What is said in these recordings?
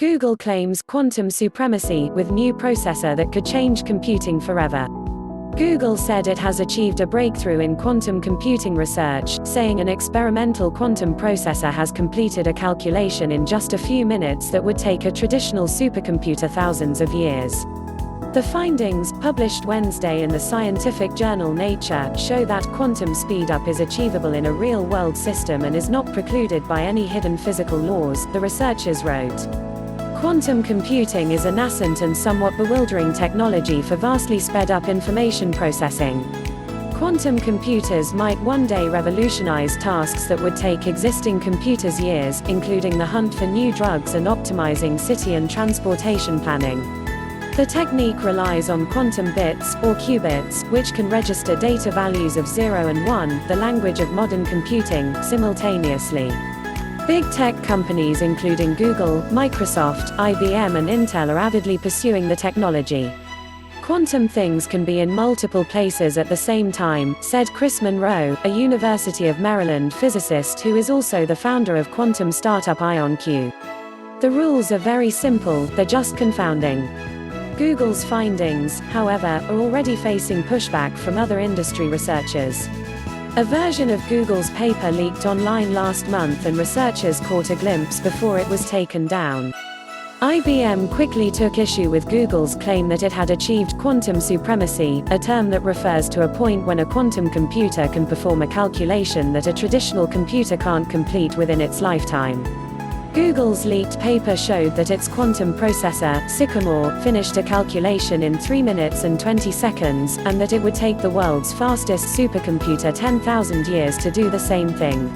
Google claims quantum supremacy with new processor that could change computing forever. Google said it has achieved a breakthrough in quantum computing research, saying an experimental quantum processor has completed a calculation in just a few minutes that would take a traditional supercomputer thousands of years. The findings, published Wednesday in the scientific journal Nature, show that quantum speedup is achievable in a real-world system and is not precluded by any hidden physical laws, the researchers wrote. Quantum computing is a nascent and somewhat bewildering technology for vastly sped-up information processing. Quantum computers might one day revolutionize tasks that would take existing computers years, including the hunt for new drugs and optimizing city and transportation planning. The technique relies on quantum bits, or qubits, which can register data values of 0 and 1, the language of modern computing, simultaneously. Big tech companies including Google, Microsoft, IBM and Intel are avidly pursuing the technology. Quantum things can be in multiple places at the same time, said Chris Monroe, a University of Maryland physicist who is also the founder of quantum startup IonQ. The rules are very simple, they're just confounding. Google's findings, however, are already facing pushback from other industry researchers. A version of Google's paper leaked online last month and researchers caught a glimpse before it was taken down. IBM quickly took issue with Google's claim that it had achieved quantum supremacy, a term that refers to a point when a quantum computer can perform a calculation that a traditional computer can't complete within its lifetime. Google's leaked paper showed that its quantum processor, Sycamore, finished a calculation in 3 minutes and 20 seconds, and that it would take the world's fastest supercomputer 10,000 years to do the same thing.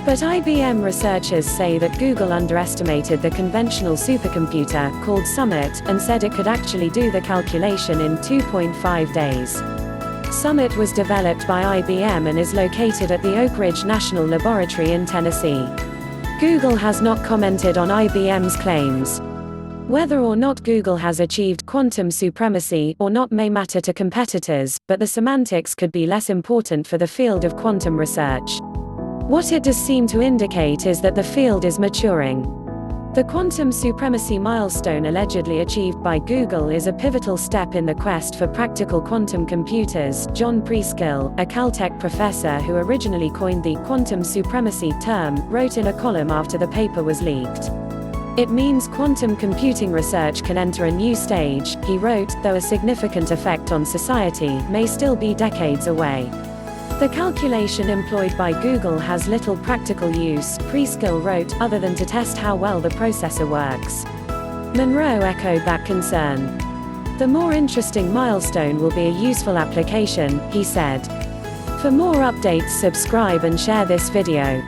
But IBM researchers say that Google underestimated the conventional supercomputer, called Summit, and said it could actually do the calculation in 2.5 days. Summit was developed by IBM and is located at the Oak Ridge National Laboratory in Tennessee. Google has not commented on IBM's claims. Whether or not Google has achieved quantum supremacy or not may matter to competitors, but the semantics could be less important for the field of quantum research. What it does seem to indicate is that the field is maturing. The quantum supremacy milestone allegedly achieved by Google is a pivotal step in the quest for practical quantum computers. John Preskill, a Caltech professor who originally coined the quantum supremacy term, wrote in a column after the paper was leaked. It means quantum computing research can enter a new stage, he wrote, though a significant effect on society may still be decades away. The calculation employed by Google has little practical use, Preskill wrote, other than to test how well the processor works. Monroe echoed that concern. The more interesting milestone will be a useful application, he said. For more updates, subscribe and share this video.